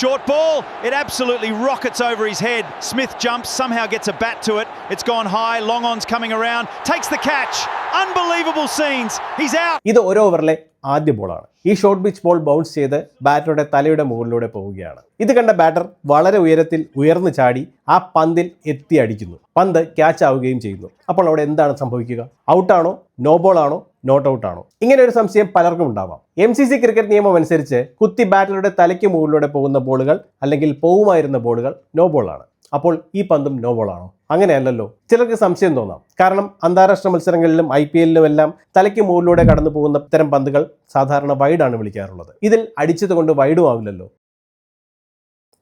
short ball. It absolutely rockets over his head. Smith jumps, somehow gets a bat to it. It's gone high. Long on's coming around. Takes the catch. Unbelievable scenes. He's out. ഇത് ഒരു ഓവറിലെ ആദ്യ ബോളാണ്. ഈ short pitch ball bounce ചെയ്ത് ബാറ്ററുടെ തലയുടെ മുകളിലൂടെ പോവുകയാണ്. ഇത് കണ്ട ബാറ്റർ വളരെ ഉയരത്തിൽ ഉയർന്നു ചാടി ആ പന്തിൽ എത്തി അടിക്കുന്നു. പന്ത് ക്യാച്ച് ആവുകയും ചെയ്യുന്നു. അപ്പോൾ അവിടെ എന്താണ് സംഭവിക്കുക? ഔട്ടാണോ, നോ ബോൾ ആണോ, നോട്ട് ഔട്ട് ആണോ? ഇങ്ങനെ ഒരു സംശയം പലർക്കും ഉണ്ടാവാം. MCC ക്രിക്കറ്റ് നിയമം അനുസരിച്ച് കുത്തി ബാറ്ററുടെ തലയ്ക്ക് മുകളിലൂടെ പോകുന്ന ബോളുകൾ അല്ലെങ്കിൽ പോവുമായിരുന്ന ബോളുകൾ നോ ബോൾ ആണ്. അപ്പോൾ ഈ പന്തും നോ ബോൾ ആണോ? അങ്ങനെയല്ലല്ലോ. ചിലർക്ക് സംശയം തോന്നാം. കാരണം അന്താരാഷ്ട്ര മത്സരങ്ങളിലും IPL-ലും എല്ലാം തലയ്ക്ക് മുകളിലൂടെ കടന്നു പോകുന്ന ഇത്തരം പന്തുകൾ സാധാരണ വൈഡാണ് വിളിക്കാറുള്ളത്. ഇതിൽ അടിച്ചത് കൊണ്ട് വൈഡും ആവില്ലല്ലോ.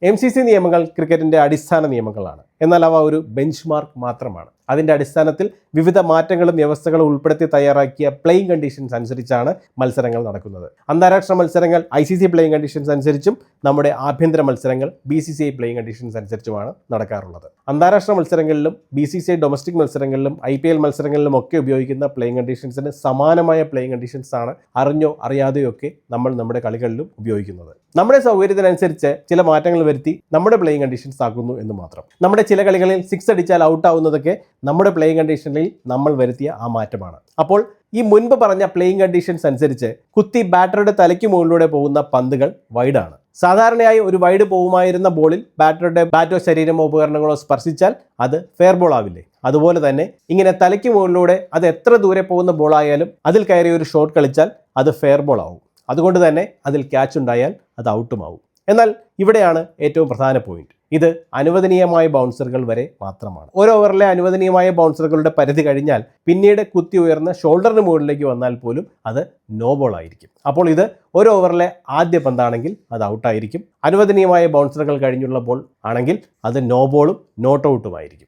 MCC നിയമങ്ങൾ ക്രിക്കറ്റിന്റെ അടിസ്ഥാന നിയമങ്ങളാണ്. എന്നാൽ അവ ഒരു ബെഞ്ച് മാർക്ക് മാത്രമാണ്. അതിൻ്റെ അടിസ്ഥാനത്തിൽ വിവിധ മാറ്റങ്ങളും വ്യവസ്ഥകളും ഉൾപ്പെടുത്തി തയ്യാറാക്കിയ പ്ലേയിങ് കണ്ടീഷൻസ് അനുസരിച്ചാണ് മത്സരങ്ങൾ നടക്കുന്നത്. അന്താരാഷ്ട്ര മത്സരങ്ങൾ ICC പ്ലേയിങ് കണ്ടീഷൻസ് അനുസരിച്ചും നമ്മുടെ ആഭ്യന്തര മത്സരങ്ങൾ BCCI പ്ലേയിങ് കണ്ടീഷൻസ് അനുസരിച്ചുമാണ് നടക്കാറുള്ളത്. അന്താരാഷ്ട്ര മത്സരങ്ങളിലും BCCI ഡൊമസ്റ്റിക് മത്സരങ്ങളിലും IPL മത്സരങ്ങളിലും ഒക്കെ ഉപയോഗിക്കുന്ന പ്ലേയിങ് കണ്ടീഷൻസിന് സമാനമായ പ്ലേയിങ് കണ്ടീഷൻസ് ആണ് അറിഞ്ഞോ അറിയാതെയോ ഒക്കെ നമ്മൾ നമ്മുടെ കളികളിലും ഉപയോഗിക്കുന്നത്. നമ്മുടെ സൗകര്യത്തിനനുസരിച്ച് ചില മാറ്റങ്ങൾ വരുത്തി നമ്മുടെ പ്ലേയിങ് കണ്ടീഷൻസ് ആക്കുന്നു എന്ന് മാത്രം. നമ്മുടെ ചില കളികളിൽ 6 അടിച്ചാൽ ഔട്ട് ആവുന്നതൊക്കെ നമ്മുടെ പ്ലേയിങ് കണ്ടീഷനിൽ നമ്മൾ വരുത്തിയ ആ മാറ്റമാണ്. അപ്പോൾ ഈ മുൻപ് പറഞ്ഞ പ്ലേയിങ് കണ്ടീഷൻസ് അനുസരിച്ച് കുത്തി ബാറ്ററുടെ തലയ്ക്ക് മുകളിലൂടെ പോകുന്ന പന്തുകൾ വൈഡാണ്. സാധാരണയായി ഒരു വൈഡ് പോകുമായിരുന്ന ബോളിൽ ബാറ്ററുടെ ബാറ്റോ ശരീരമോ ഉപകരണങ്ങളോ സ്പർശിച്ചാൽ അത് ഫെയർ ബോൾ ആവില്ലേ? അതുപോലെ തന്നെ ഇങ്ങനെ തലയ്ക്ക് മുകളിലൂടെ അത് എത്ര ദൂരെ പോകുന്ന ബോളായാലും അതിൽ കയറി ഒരു ഷോട്ട് കളിച്ചാൽ അത് ഫെയർ ബോൾ ആവും. അതുകൊണ്ട് തന്നെ അതിൽ ക്യാച്ച് ഉണ്ടായാൽ അത് ഔട്ടുമാവും. എന്നാൽ ഇവിടെയാണ് ഏറ്റവും പ്രധാന പോയിന്റ്. ഇത് അനുവദനീയമായ ബൗൺസറുകൾ വരെ മാത്രമാണ്. ഒരു ഓവറിലെ അനുവദനീയമായ ബൗൺസറുകളുടെ പരിധി കഴിഞ്ഞാൽ പിന്നീട് കുത്തി ഉയർന്ന ഷോൾഡറിന് മുകളിലേക്ക് വന്നാൽ പോലും അത് നോ ബോൾ ആയിരിക്കും. അപ്പോൾ ഇത് ഒരു ഓവറിലെ ആദ്യ പന്താണെങ്കിൽ അത് ഔട്ടായിരിക്കും. അനുവദനീയമായ ബൗൺസറുകൾ കഴിഞ്ഞുള്ള ബോൾ ആണെങ്കിൽ അത് നോ ബോളും നോട്ട് ഔട്ടുമായിരിക്കും.